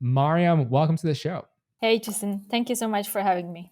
Mariam, welcome to the show. Hey, Jason. Thank you so much for having me.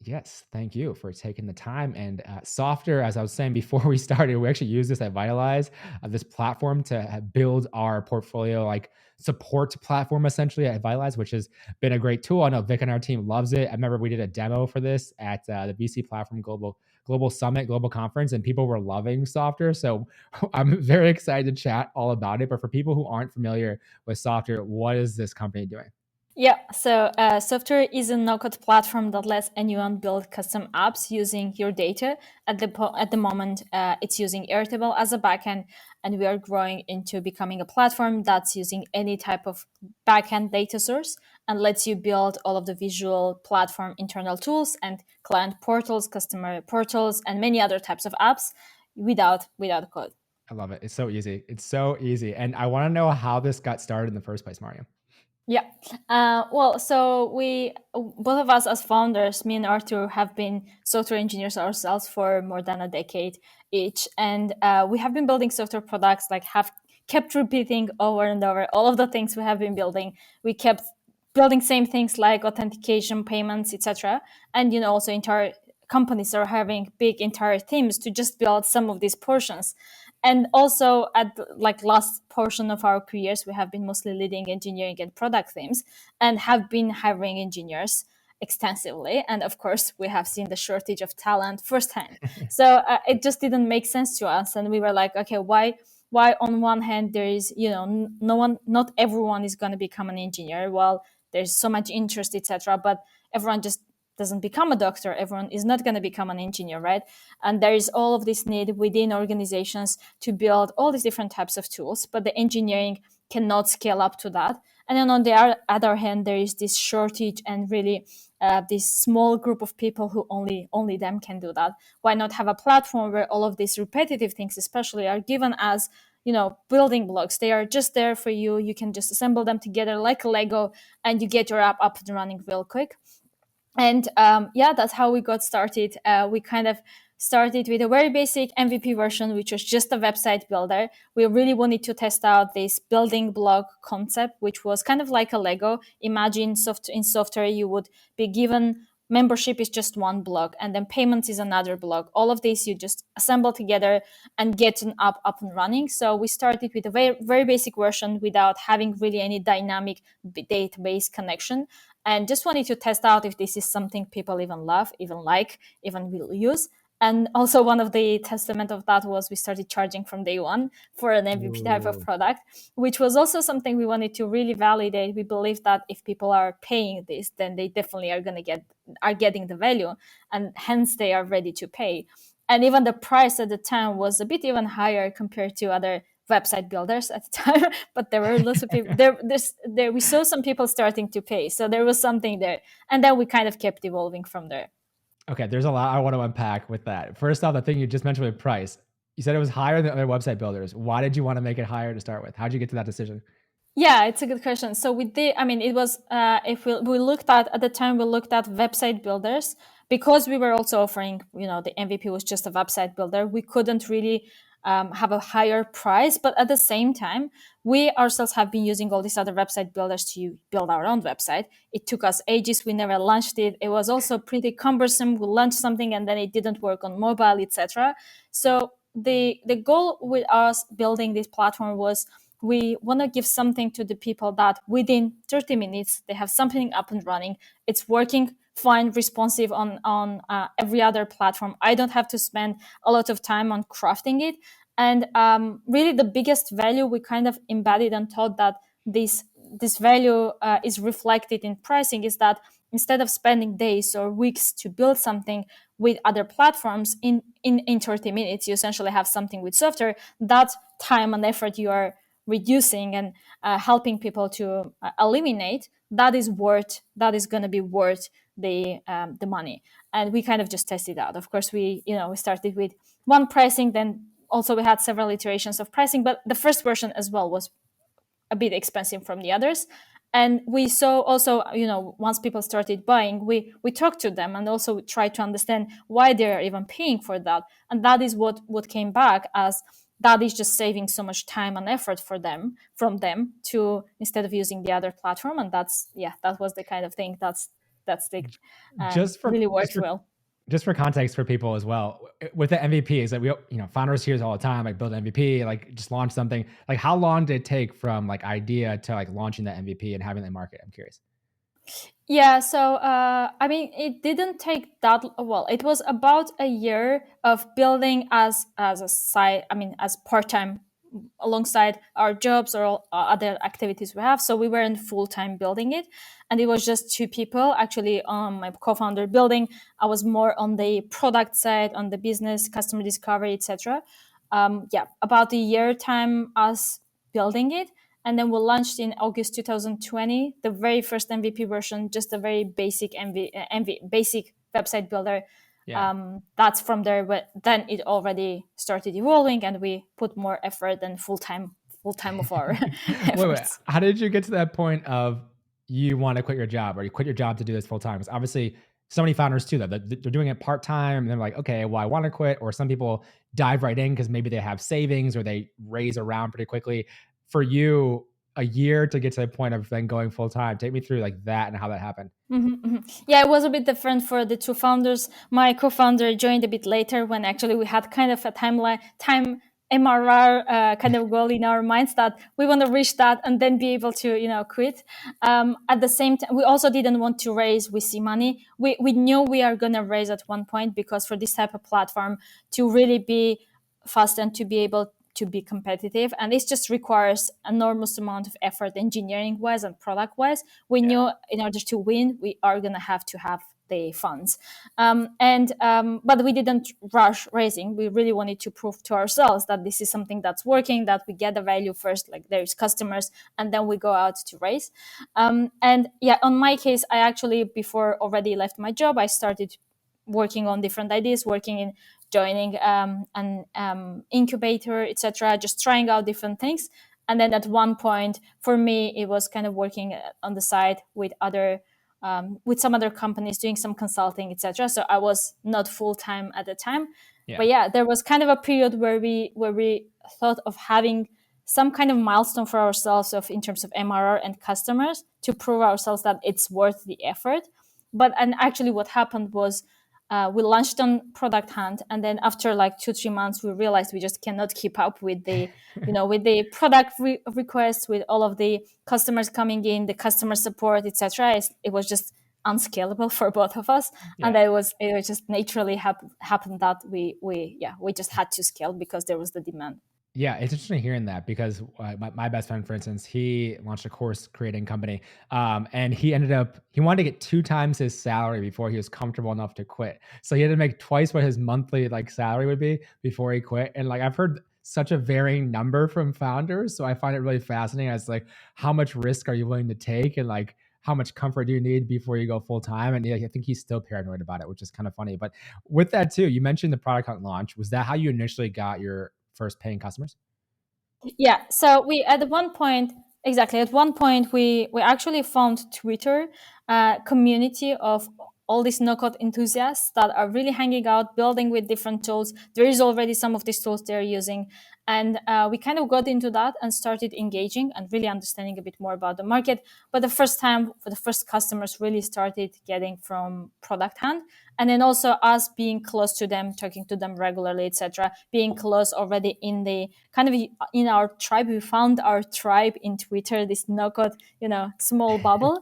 Yes, thank you for taking the time. And Softr, as I was saying before we started, we actually use this at Vitalize, this platform to build our portfolio, like support platform essentially at Vitalize, which has been a great tool. I know Vic and our team loves it. I remember we did a demo for this at the VC Platform Global Summit, Global Conference, and people were loving Softr. So I'm very excited to chat all about it. But for people who aren't familiar with Softr, what is this company doing? Yeah, so Softr is a no-code platform that lets anyone build custom apps using your data. At the moment, it's using Airtable as a backend, and we are growing into becoming a platform that's using any type of backend data source and lets you build all of the visual platform internal tools and client portals, customer portals, and many other types of apps without code. I love it. It's so easy. It's so easy. And I want to know how this got started in the first place, Mario. Yeah. Well, so we, both of us as founders, me and Arthur, have been software engineers ourselves for more than a decade each. And we have been building software products, like have kept repeating over and over all of the things we have been building. We kept building same things like authentication, payments, etc. And, also entire companies are having big entire teams to just build some of these portions. And also at like last portion of our careers, we have been mostly leading engineering and product teams and have been hiring engineers extensively. And of course, we have seen the shortage of talent firsthand. So it just didn't make sense to us. And we were like, okay, why on one hand there is, not everyone is going to become an engineer. Well, there's so much interest, etc. But everyone just doesn't become a doctor. Everyone is not going to become an engineer, right? And there is all of this need within organizations to build all these different types of tools, but the engineering cannot scale up to that. And then on the other hand, there is this shortage and really this small group of people who only them can do that. Why not have a platform where all of these repetitive things, especially, are given as building blocks? They are just there for you. You can just assemble them together like a Lego, and you get your app up and running real quick. And yeah, that's how we got started. We kind of started with a very basic MVP version, which was just a website builder. We really wanted to test out this building block concept, which was kind of like a Lego. Imagine in software, you would be given membership is just one block, and then payments is another block. All of this you just assemble together and get an app up and running. So we started with a very, very basic version without having really any dynamic database connection, and just wanted to test out if this is something people even love, even like, even will use. And also one of the testament of that was we started charging from day one for an MVP type of Ooh. product, which was also something we wanted to really validate. We believe that if people are paying this, then they definitely are getting the value, and hence they are ready to pay. And even the price at the time was a bit even higher compared to other website builders at the time. But there were lots of people there. We saw some people starting to pay, so there was something there, and then we kind of kept evolving from there. Okay, there's a lot I want to unpack with that. First off, the thing you just mentioned with price, you said it was higher than other website builders. Why did you want to make it higher to start with? How'd you get to that decision? Yeah, it's a good question. So we did. I mean, it was if we looked at the time, we looked at website builders because we were also offering. The MVP was just a website builder. We couldn't really have a higher price, but at the same time, we ourselves have been using all these other website builders to build our own website. It took us ages. We never launched it. It was also pretty cumbersome. We launched something and then it didn't work on mobile, etc. So the goal with us building this platform was we want to give something to the people that within 30 minutes they have something up and running. It's working fine, responsive on every other platform. I don't have to spend a lot of time on crafting it. And really, the biggest value we kind of embedded and thought that this value is reflected in pricing is that instead of spending days or weeks to build something with other platforms in 30 minutes, you essentially have something with Softr. That time and effort you are reducing and helping people to eliminate, that is going to be worth the money. And we kind of just tested out. Of course, we started with one pricing, then also we had several iterations of pricing, but the first version as well was a bit expensive from the others. And we saw also, once people started buying, we talked to them and also tried to understand why they're even paying for that. And that is what came back as that is just saving so much time and effort for them from them to instead of using the other platform. And that was the kind of thing that's the Just for really just worked for well. just for context for people as well, with the MVP is that founders hear this all the time, like build an MVP, like just launch something. Like how long did it take from like idea to like launching the MVP and having the market? I'm curious. Yeah, so I mean, it didn't take that well. It was about a year of building as a side. I mean, as part time alongside our jobs or all, other activities we have. So we weren't full time building it, and it was just two people actually. My co-founder building. I was more on the product side, on the business, customer discovery, etc. Yeah, about a year time us building it, and then we launched in August 2020 the very first MVP version, just a very basic basic website builder. Yeah. That's from there, but then it already started evolving, and we put more effort and full time of our Wait. efforts. How did you get to that point of you want to quit your job or you quit your job to do this full time? Because obviously, so many founders do that. They're doing it part time and they're like, okay, well, I want to quit. Or some people dive right in because maybe they have savings or they raise around pretty quickly. For you, a year to get to the point of then going full time. Take me through like that and how that happened. Yeah, it was a bit different for the two founders. My co-founder joined a bit later when actually we had kind of a time MRR kind of goal in our minds that we want to reach that and then be able to quit. At the same time, we also didn't want to raise VC money. We knew we are gonna raise at one point because for this type of platform to really be fast and to be able to be competitive, and this just requires enormous amount of effort engineering wise and product wise. We Yeah. knew in order to win we are going to have the funds, but we didn't rush raising. We really wanted to prove to ourselves that this is something that's working, that we get the value first, like there's customers, and then we go out to raise. And yeah, on my case, I actually before already left my job, I started working on different ideas, working in joining an incubator, etc., just trying out different things. And then at one point, for me, it was kind of working on the side with some other companies, doing some consulting, etc. So I was not full time at the time, Yeah. but yeah, there was kind of a period where we thought of having some kind of milestone for ourselves of in terms of MRR and customers to prove ourselves that it's worth the effort. And actually, what happened was we launched on Product Hunt, and then after like 2-3 months, we realized we just cannot keep up with the, with the product requests, with all of the customers coming in, the customer support, etc. It was just unscalable for both of us, and Yeah. it was just naturally happened that we just had to scale because there was the demand. Yeah, it's interesting hearing that because my best friend, for instance, he launched a course creating company, and he wanted to get 2 times his salary before he was comfortable enough to quit. So he had to make twice what his monthly like salary would be before he quit. And like I've heard such a varying number from founders, so I find it really fascinating as like how much risk are you willing to take and like how much comfort do you need before you go full time? And yeah, I think he's still paranoid about it, which is kind of funny. But with that too, you mentioned the product hunt launch. Was that how you initially got your first paying customers? Yeah. So we at one point exactly at one point we actually found Twitter community of all these no-code enthusiasts that are really hanging out, building with different tools. There is already some of these tools they're using, and we kind of got into that and started engaging and really understanding a bit more about the market. But the first time, for the first customers, really started getting from Product Hunt, and then also us being close to them, talking to them regularly, etc., being close already in the kind of in our tribe. We found our tribe in Twitter, this no code small bubble,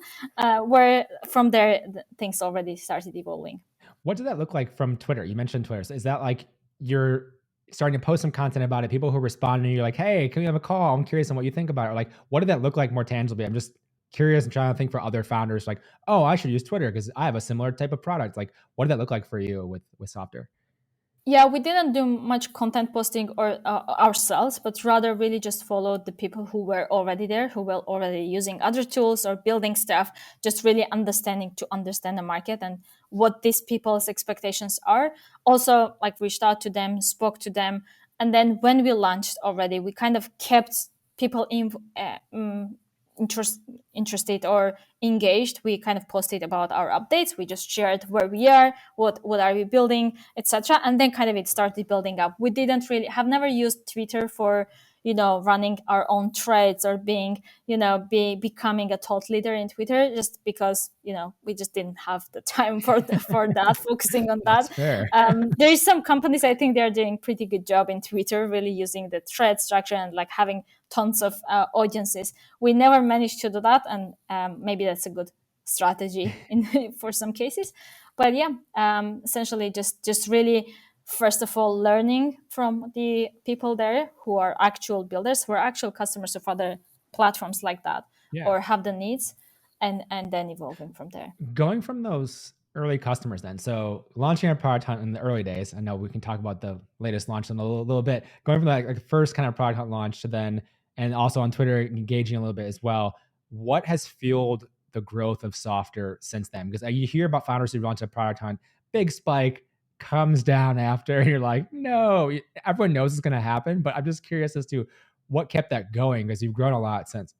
where from there things already started evolving. What did that look like from Twitter? You mentioned Twitter. So is that like you're starting to post some content about it? People who respond and you're like, hey, can we have a call? I'm curious on what you think about it. Or like, what did that look like more tangibly? I'm just curious and trying to think for other founders, like, oh, I should use Twitter because I have a similar type of product. Like, what did that look like for you with Softr? Yeah, we didn't do much content posting or ourselves, but rather really just followed the people who were already there, who were already using other tools or building stuff, just really understand the market and what these people's expectations are. Also, like reached out to them, spoke to them, and then when we launched already, we kind of kept people in. interest, interested or engaged, we kind of posted about our updates. We just shared where we are, what are we building, etc. And then kind of it started building up. We didn't really have never used Twitter for running our own threads or being becoming a thought leader in Twitter, just because we just didn't have the time for that, focusing on that. That's fair. There is some companies, I think they're doing pretty good job in Twitter, really using the thread structure and like having tons of audiences. We never managed to do that, and maybe that's a good strategy for some cases. But yeah, essentially just really, first of all, learning from the people there who are actual builders, who are actual customers of other platforms like that, Yeah. or have the needs, and then evolving from there. Going from those early customers then, so launching a product hunt in the early days, I know we can talk about the latest launch in a little bit. Going from like first kind of product hunt launch to then, and also on Twitter, engaging a little bit as well. What has fueled the growth of Softr since then? Because you hear about founders who launch a product hunt, big spike, comes down after, and you're like, no, everyone knows it's going to happen. But I'm just curious as to what kept that going, because you've grown a lot since.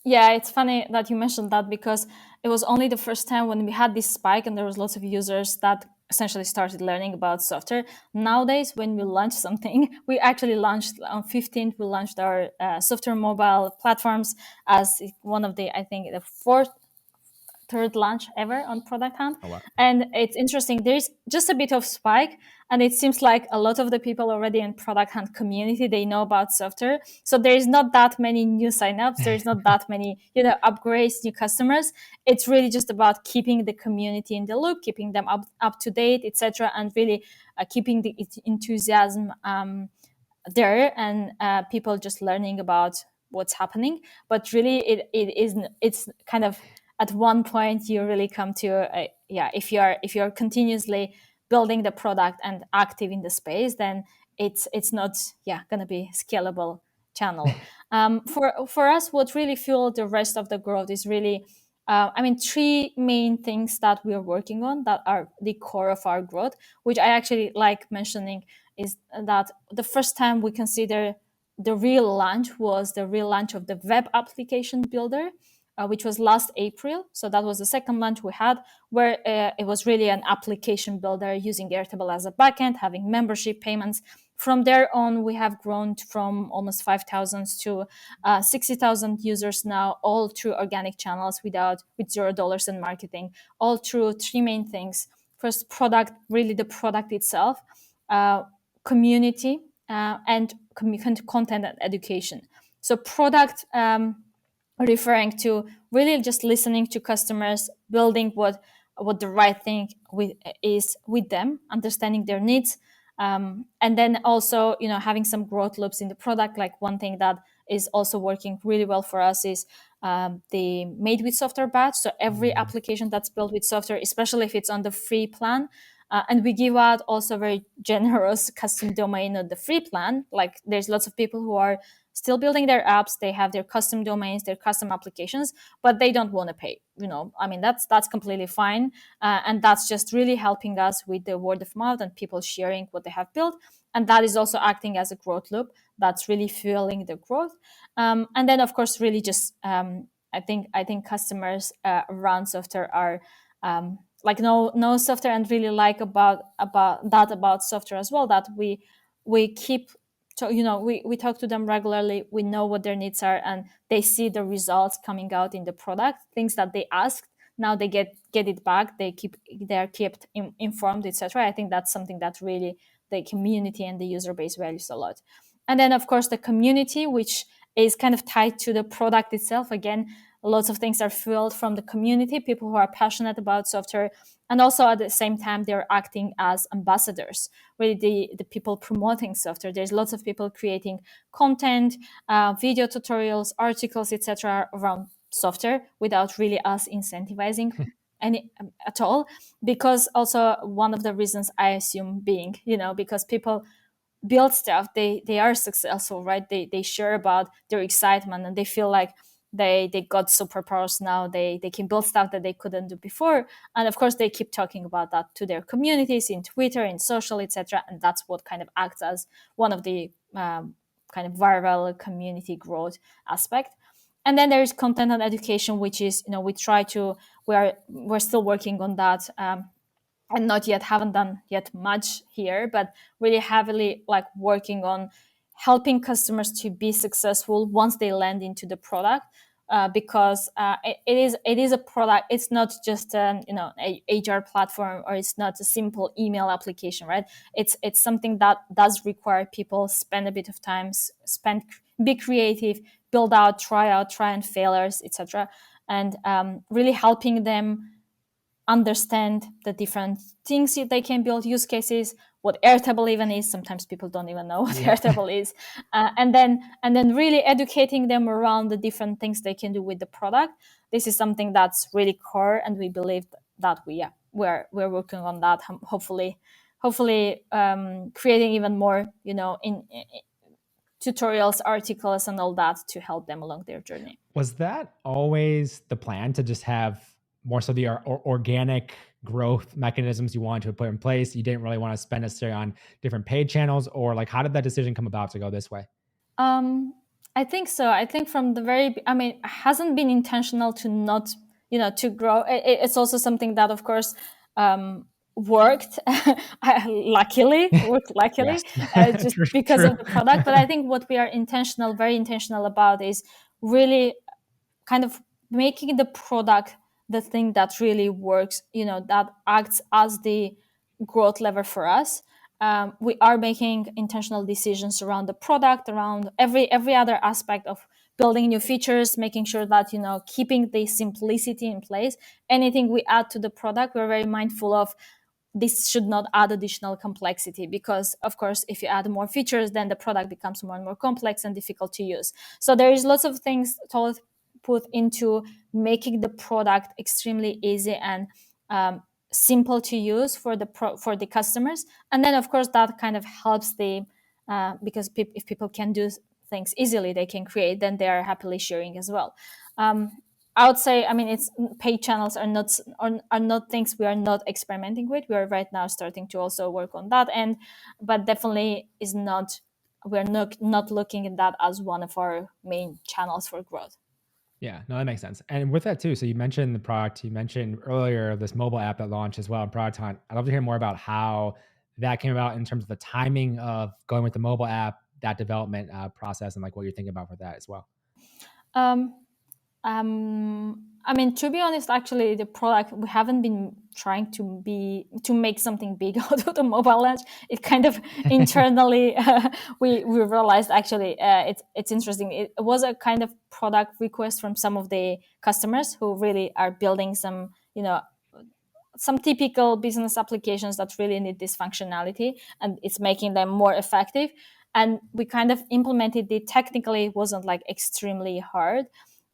Yeah, it's funny that you mentioned that, because it was only the first time when we had this spike and there was lots of users that essentially started learning about software. Nowadays, when we launch something, we actually launched on 15th, we launched our software mobile platforms as one of the, I think, the fourth third launch ever on Product Hunt. Oh, wow. And it's interesting. There's just a bit of spike, and it seems like a lot of the people already in Product Hunt community, they know about Softr. So there's not that many new signups. There's not that many, upgrades, new customers. It's really just about keeping the community in the loop, keeping them up to date, etc., and really keeping the enthusiasm there, and people just learning about what's happening. But really, it's kind of, at one point you really come to if you're continuously building the product and active in the space, then it's not going to be scalable channel. For us, what really fueled the rest of the growth is really three main things that we're working on that are the core of our growth, which I actually like mentioning, is that the first time we consider the real launch was the real launch of the web application builder, which was last April. So that was the second launch we had, where it was really an application builder using Airtable as a backend, having membership payments. From there on, we have grown from almost 5,000 to 60,000 users now, all through organic channels with $0 in marketing, all through three main things. First, product, really the product itself, community, and content and education. So product, referring to really just listening to customers, building what the right thing is with them, understanding their needs, and then also having some growth loops in the product. Like one thing that is also working really well for us is the Made with Software badge. So every application that's built with Software, especially if it's on the free plan, and we give out also very generous custom domain on the free plan. Like there's lots of people who are still building their apps, they have their custom domains, their custom applications, but they don't want to pay. That's completely fine, and that's just really helping us with the word of mouth and people sharing what they have built, and that is also acting as a growth loop that's really fueling the growth. And then of course, really just I think customers around Softr are like know Softr and really like about Softr as well, that we keep. So we talk to them regularly, we know what their needs are, and they see the results coming out in the product, things that they asked, now they get it back, they're kept informed, etc. I think that's something that really the community and the user base values a lot. And then of course the community, which is kind of tied to the product itself. Again, lots of things are fueled from the community, people who are passionate about software, and also at the same time they're acting as ambassadors, really the people promoting software. There's lots of people creating content, video tutorials, articles, etc. around software without really us incentivizing any at all, because also one of the reasons I assume being, because people build stuff, they are successful, right? They share about their excitement, and they feel like they got superpowers now, they can build stuff that they couldn't do before, and of course they keep talking about that to their communities in Twitter, in social, etc. And that's what kind of acts as one of the kind of viral community growth aspect. And then there is content and education, which is, we try to, we're still working on that, and not yet, haven't done yet much here, but really heavily like working on helping customers to be successful once they land into the product, because it is a product. It's not just a HR platform, or it's not a simple email application, right? It's something that does require people spend a bit of time, be creative, build out, try and failures, etc., and really helping them understand the different things that they can build, use cases, what Airtable even is. Sometimes people don't even know what Yeah. Airtable is, and then really educating them around the different things they can do with the product. This is something that's really core, and we believe that we're working on that. Hopefully, creating even more, in tutorials, articles, and all that to help them along their journey. Was that always the plan, to just have more so the organic growth mechanisms you wanted to put in place? You didn't really want to spend necessarily on different paid channels, or like how did that decision come about to go this way? I think so. I think from the I mean, it hasn't been intentional to not, to grow. It's also something that, of course, worked. Worked Yes. luckily, just because True. of the product. But I think what we are very intentional about is really kind of making the product the thing that really works, that acts as the growth lever for us. We are making intentional decisions around the product, around every other aspect of building new features, making sure that, keeping the simplicity in place. Anything we add to the product, we're very mindful of this should not add additional complexity, because of course if you add more features, then the product becomes more and more complex and difficult to use. So there is lots of things put into making the product extremely easy and simple to use for the customers. And then of course that kind of helps because if people can do things easily, they can create, then they are happily sharing as well. I would say, I mean, it's paid channels are not things we are not experimenting with. We are right now starting to also work on that, but definitely is not. We're not looking at that as one of our main channels for growth. Yeah, no, that makes sense. And with that too, so you mentioned the product, you mentioned earlier this mobile app that launched as well in Product Hunt. I'd love to hear more about how that came about in terms of the timing of going with the mobile app, that development process, and like what you're thinking about for that as well. Um, I mean, to be honest, actually, the product, we haven't been trying to make something big out of the mobile launch. It kind of internally, we realized actually, it's interesting. It was a kind of product request from some of the customers who really are building some typical business applications that really need this functionality, and it's making them more effective. And we kind of implemented it. Technically, it wasn't like extremely hard.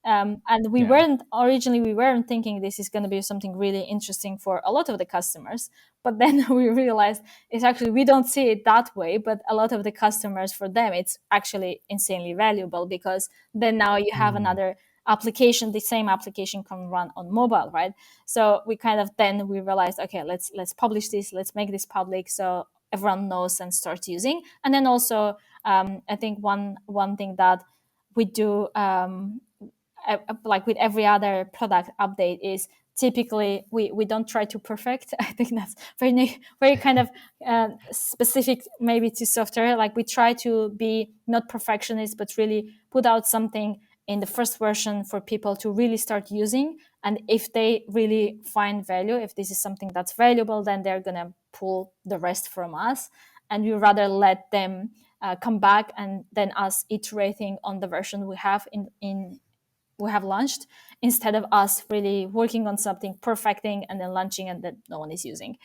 And Yeah. we weren't thinking this is going to be something really interesting for a lot of the customers. But then we realized it's actually, we don't see it that way, but a lot of the customers, for them, it's actually insanely valuable, because then now you have Mm, another application, the same application can run on mobile, right? So we realized, okay, let's publish this, let's make this public so everyone knows and starts using. And then also, I think one thing that we do, like with every other product update, is typically we don't try to perfect. I think that's very kind of specific maybe to software. Like we try to be not perfectionist, but really put out something in the first version for people to really start using. And if they really find value, if this is something that's valuable, then they're gonna pull the rest from us, and we rather let them come back and then us iterating on the version we have launched, instead of us really working on something, perfecting, and then launching and that no one is using.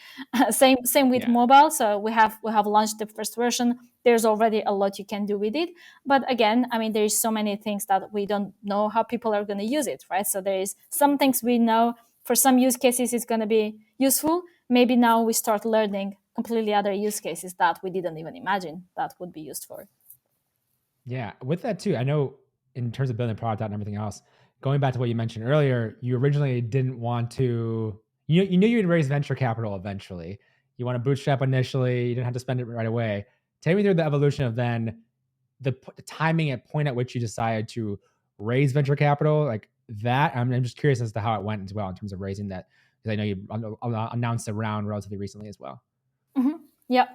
Same with yeah. mobile. So we have launched the first version. There's already a lot you can do with it, but again, I mean, there's so many things that we don't know how people are going to use it, right? So there is some things we know for some use cases it's going to be useful. Maybe now we start learning completely other use cases that we didn't even imagine that would be used for. Yeah, with that too, I know in terms of building a product out and everything else, going back to what you mentioned earlier, you originally didn't want to, you knew you'd raise venture capital eventually. You want to bootstrap initially, you didn't have to spend it right away. Take me through the evolution of then the timing and point at which you decided to raise venture capital like that? I'm just curious as to how it went as well in terms of raising that, because I know you announced a round relatively recently as well. Mhm. Yeah.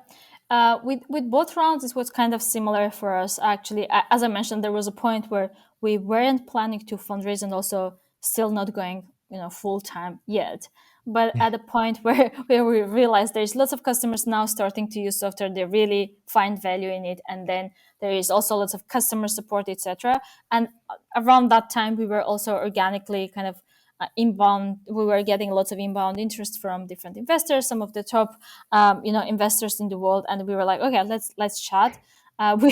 With both rounds, it was kind of similar for us. Actually, as I mentioned, there was a point where we weren't planning to fundraise and also still not going, full time yet. But at a point where we realized there's lots of customers now starting to use software, they really find value in it, and then there is also lots of customer support, etc. And around that time, we were also organically kind of inbound. We were getting lots of inbound interest from different investors, some of the top investors in the world, and we were like, okay, let's chat. We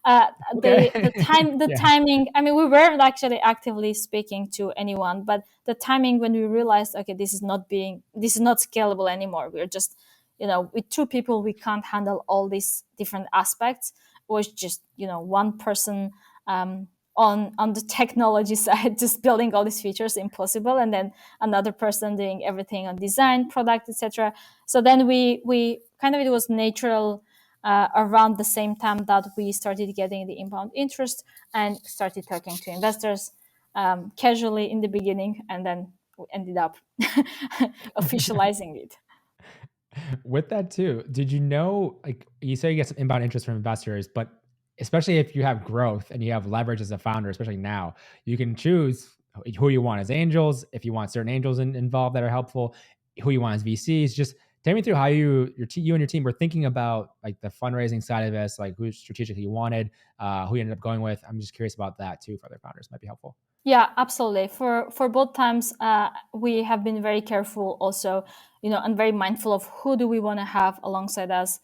the Yeah. timing. I mean, we weren't actually actively speaking to anyone, but the timing when we realized, okay, this is not scalable anymore. We're just, with two people, we can't handle all these different aspects. It was just, one person on the technology side, just building all these features, impossible, and then another person doing everything on design, product, etc. So then we kind of, it was natural around the same time that we started getting the inbound interest and started talking to investors casually in the beginning, and then we ended up officializing it. With that too, did you know, like you say, you get some inbound interest from investors, but especially if you have growth and you have leverage as a founder, especially now, you can choose who you want as angels. If you want certain angels involved that are helpful, who you want as VCs. Just take me through how you and your team were thinking about like the fundraising side of this, like who strategically you wanted, who you ended up going with. I'm just curious about that too for other founders. Might be helpful. Yeah, absolutely. For both times, we have been very careful also, and very mindful of who do we want to have alongside us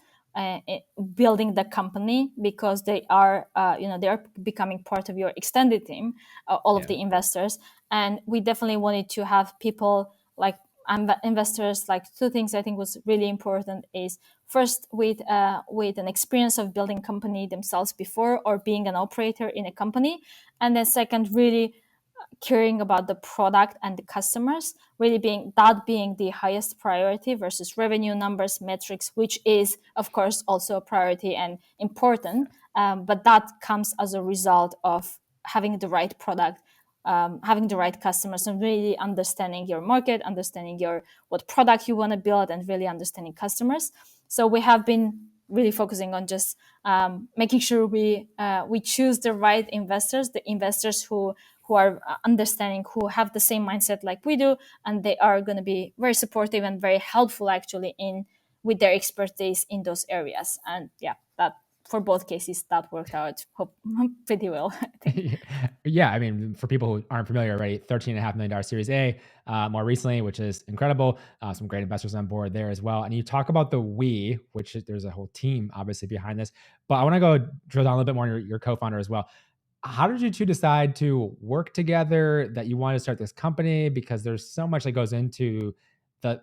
building the company, because they are, they are becoming part of your extended team, all of Yeah. the investors. And we definitely wanted to have people like investors. Like, two things I think was really important is, first, with an experience of building company themselves before, or being an operator in a company, and then second, really caring about the product and the customers, really being the highest priority versus revenue numbers, metrics, which is of course also a priority and important, but that comes as a result of having the right product, having the right customers, and really understanding your market, understanding what product you want to build, and really understanding customers. So we have been really focusing on just making sure we choose the right investors, the investors who are understanding, who have the same mindset like we do, and they are going to be very supportive and very helpful actually in with their expertise in those areas. And yeah, that for both cases that worked out pretty well, I think. Yeah, I mean, for people who aren't familiar already, $13.5 million Series A, more recently, which is incredible. Some great investors on board there as well. And you talk about the we, which there's a whole team obviously behind this. But I want to go drill down a little bit more on your co-founder as well. How did you two decide to work together, that you want to start this company? Because there's so much that goes into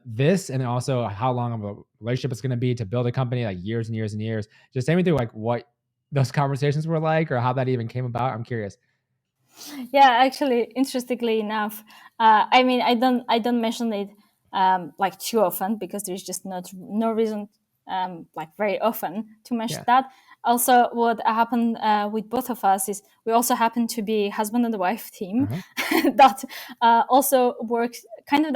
this, and then also how long of a relationship it's going to be to build a company, like years and years and years. Just take me through like what those conversations were like, or how that even came about. I'm curious. Yeah, actually, interestingly enough, I mean, I don't mention it like too often, because there's just no reason like very often to mention Yeah. that. Also, what happened with both of us is we also happen to be husband and wife team Uh-huh. that also works kind of.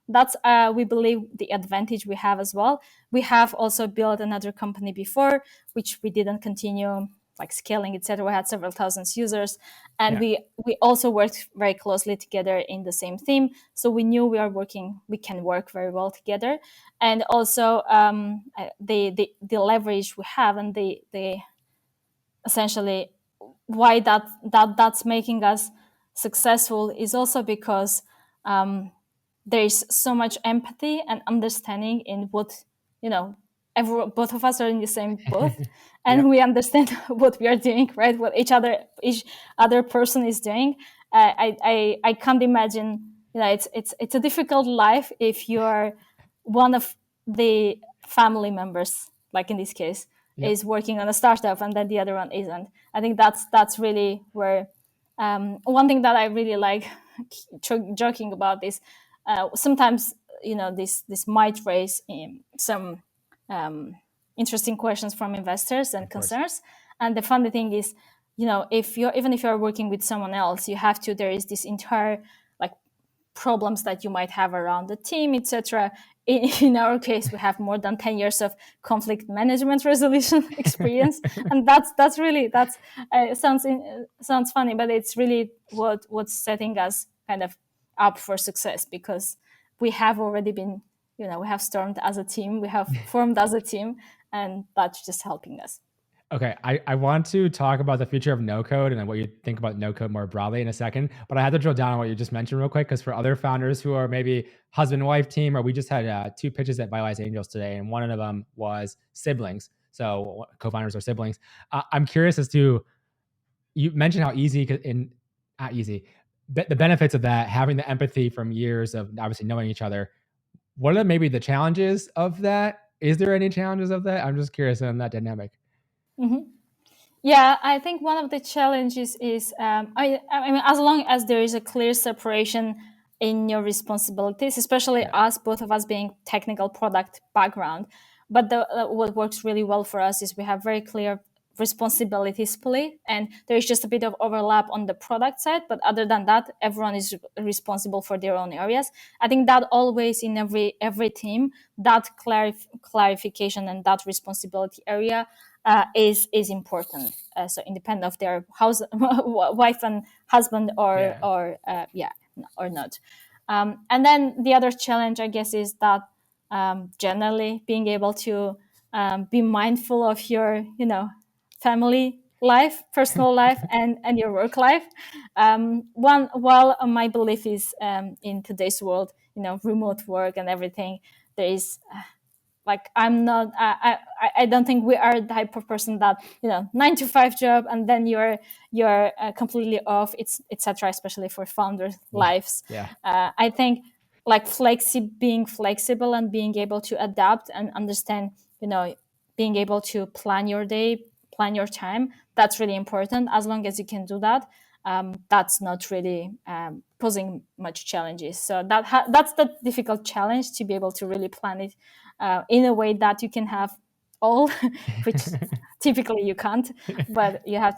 That's we believe the advantage we have as well. We have also built another company before, which we didn't continue like scaling, etc. We had several thousands users, and Yeah. we also worked very closely together in the same team. So we knew we can work very well together. And also the leverage we have, and the essentially why that's making us successful is also because there is so much empathy and understanding in what, you know both of us are in the same boat, and Yep. we understand what we are doing, right? What each other person is doing. I can't imagine, it's a difficult life if you're one of the family members, like in this case, Yep. is working on a startup and then the other one isn't. I think that's really where one thing that I really like joking about is sometimes, this might raise some um, interesting questions from investors and Of course. concerns. And the funny thing is, if you're even if you're working with someone else, you have to there is this entire like problems that you might have around the team, etc. In our case, we have more than 10 years of conflict management resolution experience, and that's really that's sounds funny, but it's really what's setting us kind of up for success, because we have already been, we have stormed as a team, we have formed as a team, and that's just helping us. Okay, I want to talk about the future of no code and what you think about no code more broadly in a second. But I had to drill down on what you just mentioned real quick, because for other founders who are maybe husband and wife team, or we just had two pitches at Vitalize Angels today, and one of them was siblings. So co-founders are siblings. I'm curious as to, you mentioned how not easy, the benefits of that, having the empathy from years of obviously knowing each other. What are maybe the challenges of that? Is there any challenges of that? I'm just curious on that dynamic. Mhm. Yeah, I think one of the challenges is, I mean, as long as there is a clear separation in your responsibilities, especially Yeah. us, both of us being technical product background. But what works really well for us is we have very clear responsibility split, and there is just a bit of overlap on the product side. But other than that, everyone is responsible for their own areas. I think that always in every team, that clarification and that responsibility area is important. So independent of their house, wife and husband, Yeah. or not. And then the other challenge, I guess, is that generally being able to be mindful of your, family life, personal life, and your work life. While my belief is, in today's world, remote work and everything, there is like I'm not I don't think we are the type of person that 9 to 5 job and then you're completely off, it's etc., especially for founders Yeah. lives. Yeah. I think like being flexible and being able to adapt and understand, being able to plan your day, plan your time, that's really important. As long as you can do that, that's not really posing much challenges. So that's the difficult challenge, to be able to really plan it in a way that you can have all, which typically you can't, but you have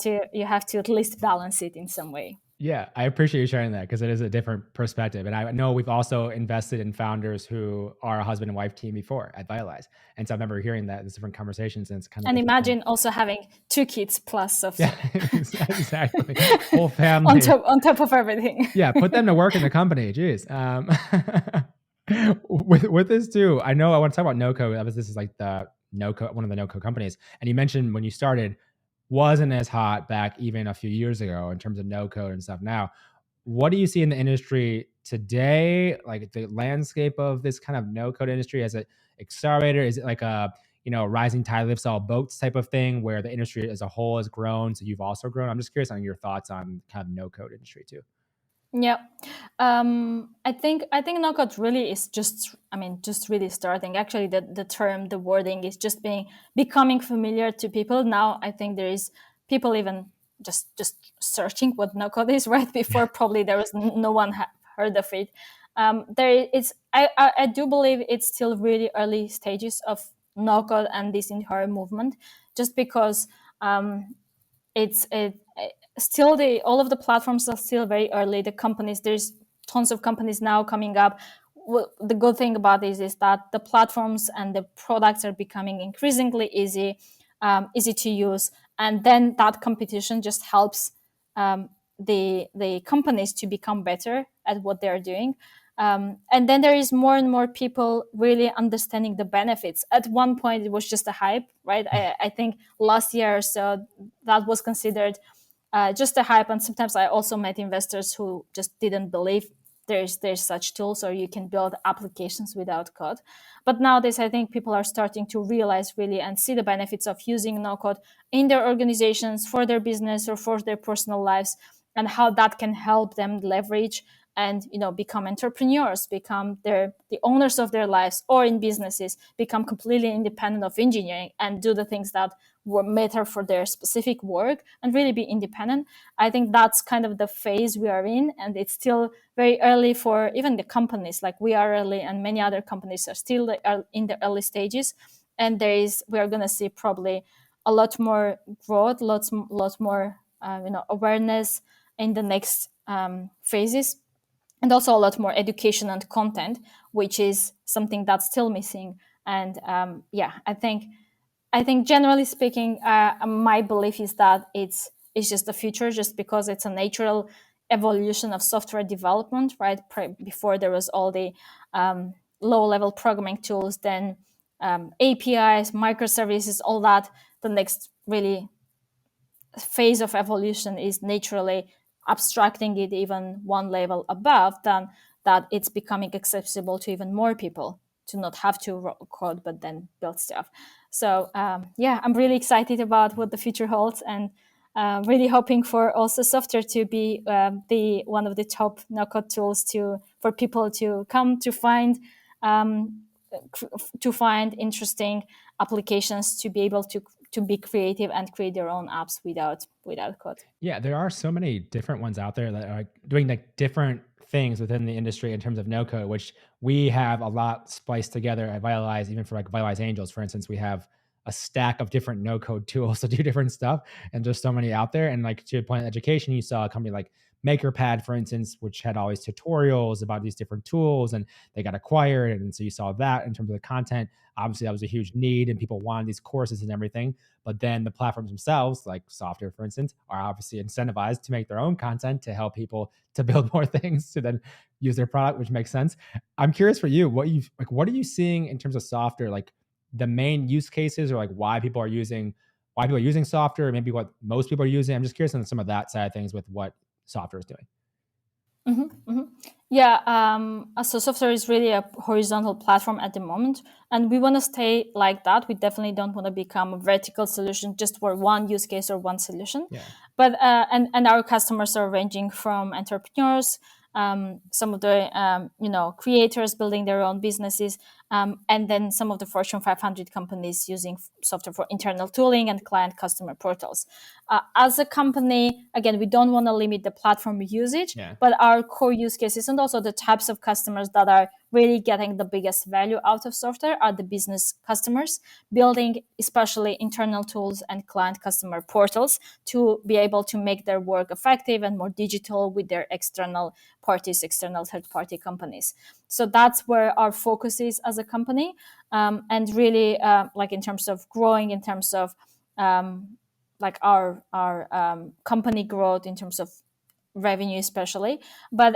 to at least balance it in some way. Yeah, I appreciate you sharing that, because it is a different perspective. And I know we've also invested in founders who are a husband and wife team before at Vitalize. And so I remember hearing that, there's different conversations, and it's kind of And interesting. imagine also having 2 kids plus Yeah, software exactly. Whole on family. top of everything. Yeah, put them to work in the company. Jeez. With this too, I know I want to talk about no code. This is like the no code, one of the no code companies. And you mentioned when you started, wasn't as hot back even a few years ago in terms of no code and stuff. Now, what do you see in the industry today? Like the landscape of this kind of no code industry, as an accelerator? Is it like a rising tide lifts all boats type of thing, where the industry as a whole has grown, so you've also grown? I'm just curious on your thoughts on kind of no code industry too. Yeah, I think no code really is just really starting. Actually, the term, the wording is just becoming familiar to people now. I think there is people even just searching what no code is. Right before, probably there was no one heard of it. There is I do believe it's still really early stages of no code and this entire movement, just because it's it still the all of the platforms are still very early. The companies, there's tons of companies now coming up. The good thing about this is that the platforms and the products are becoming increasingly easy to use, and then that competition just helps the companies to become better at what they're doing. And then there is more and more people really understanding the benefits. At one point, it was just a hype, right? I think last year or so, that was considered just a hype. And sometimes I also met investors who just didn't believe there's such tools, or you can build applications without code. But nowadays, I think people are starting to realize really and see the benefits of using no code in their organizations, for their business or for their personal lives, and how that can help them leverage and become entrepreneurs, become the owners of their lives, or in businesses become completely independent of engineering and do the things that matter for their specific work and really be independent. I think that's kind of the phase we are in, and it's still very early for even the companies. Like we are early, and many other companies are still in the early stages. And we are going to see probably a lot more growth, lots more awareness in the next phases, and also a lot more education and content, which is something that's still missing. And I think generally speaking, my belief is that it's just the future, just because it's a natural evolution of software development, right? Before there was all the low-level programming tools, then APIs, microservices, all that. The next really phase of evolution is naturally abstracting it even one level above, then that it's becoming accessible to even more people to not have to code but then build stuff. So I'm really excited about what the future holds, and really hoping for also Softr to be the one of the top no-code tools for people to come um, to find interesting applications, to be able to be creative and create their own apps without code. Yeah, there are so many different ones out there that are doing like different things within the industry in terms of no code, which we have a lot spliced together at Vitalize. Even for like Vitalize Angels, for instance, we have a stack of different no code tools to do different stuff, and there's so many out there. And like to your point of education, you saw a company like MakerPad, for instance, which had all these tutorials about these different tools, and they got acquired. And so you saw that in terms of the content. Obviously, that was a huge need, and people wanted these courses and everything. But then the platforms themselves, like Software, for instance, are obviously incentivized to make their own content to help people to build more things to then use their product, which makes sense. I'm curious for you, what are you seeing in terms of Software, like the main use cases, or like why people are using Software, or maybe what most people are using. I'm just curious on some of that side of things with what Software is doing. Yeah, so Software is really a horizontal platform at the moment, and we want to stay like that. We definitely don't want to become a vertical solution just for one use case or one solution. Yeah. But and our customers are ranging from entrepreneurs, some of the creators building their own businesses, and then some of the Fortune 500 companies using Software for internal tooling and client customer portals. As a company, again, we don't want to limit the platform usage, Yeah. but our core use cases and also the types of customers that are really getting the biggest value out of Software are the business customers, building especially internal tools and client customer portals to be able to make their work effective and more digital with their external parties, external third-party companies. So that's where our focus is as a company, and really like in terms of growing, in terms of like our company growth, in terms of revenue especially, but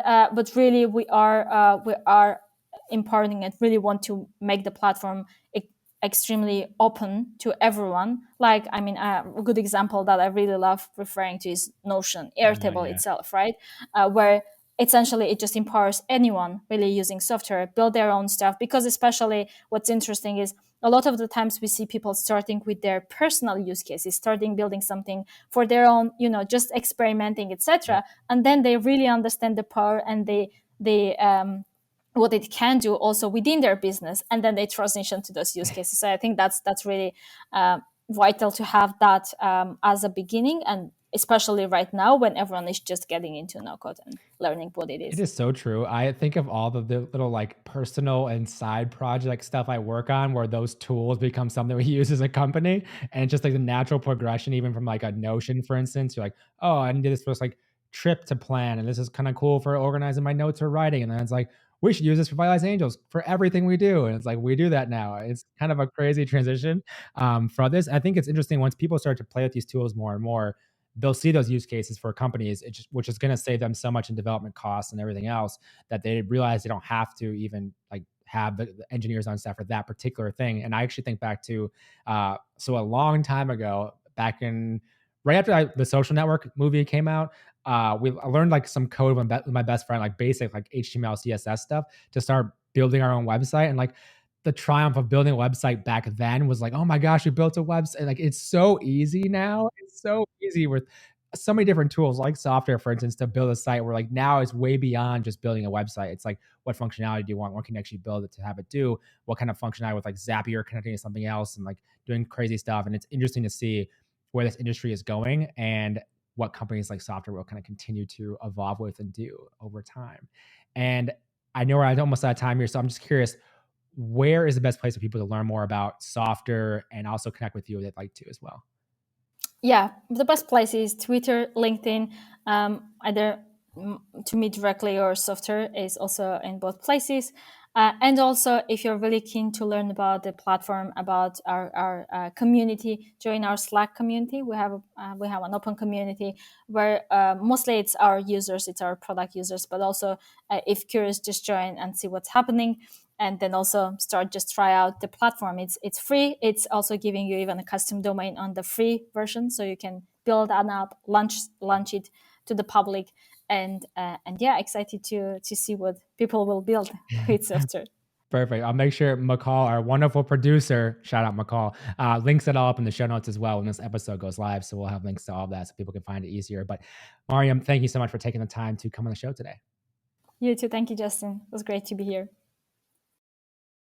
really we are empowering and really want to make the platform extremely open to everyone. Like, I mean, a good example that I really love referring to is Notion, Airtable Yeah. itself, right? Where essentially it just empowers anyone really using Software build their own stuff. Because especially what's interesting is a lot of the times we see people starting with their personal use cases, starting building something for their own, just experimenting, etc. And then they really understand the power and they what it can do also within their business, and then they transition to those use cases. So I think that's really vital to have that as a beginning, and especially right now when everyone is just getting into no code and learning what it It is. is so true. I think of all of the little like personal and side project stuff I work on where those tools become something we use as a company. And it's just like the natural progression, even from like a Notion, for instance. You're like, oh, I need this for this like trip to plan. And this is kind of cool for organizing my notes or writing. And then it's like, we should use this for Vitalize Angels for everything we do. And it's like, we do that now. It's kind of a crazy transition from this. I think it's interesting once people start to play with these tools more and more, they'll see those use cases for companies, which is going to save them so much in development costs and everything else, that they realize they don't have to even like have the engineers on staff for that particular thing. And I actually think back to so a long time ago, back in right after the Social Network movie came out. I learned like some code with my best friend, like basic like HTML, CSS stuff, to start building our own website. And like the triumph of building a website back then was like, oh my gosh, we built a website. Like it's so easy now. It's so easy with so many different tools like Software, for instance, to build a site where like now it's way beyond just building a website. It's like, what functionality do you want? What can you actually build it to have it do? What kind of functionality with like Zapier connecting to something else and like doing crazy stuff. And it's interesting to see where this industry is going and what companies like Software will kind of continue to evolve with and do over time. And I know we're almost out of time here, so I'm just curious, where is the best place for people to learn more about Software and also connect with you if they'd like to as well? Yeah, the best place is Twitter, LinkedIn, either to me directly or Softr is also in both places. And also, if you're really keen to learn about the platform, about our community, join our Slack community. We have an open community where mostly it's our users, it's our product users, but also if curious, just join and see what's happening, and then also start just try out the platform. It's free. It's also giving you even a custom domain on the free version, so you can build an app, launch it to the public, and yeah, excited to see what people will build with Software. Perfect. I'll make sure McCall, our wonderful producer, shout out McCall, links it all up in the show notes as well when this episode goes live. So we'll have links to all of that so people can find it easier. But Mariam, thank you so much for taking the time to come on the show today. You too. Thank you, Justin. It was great to be here.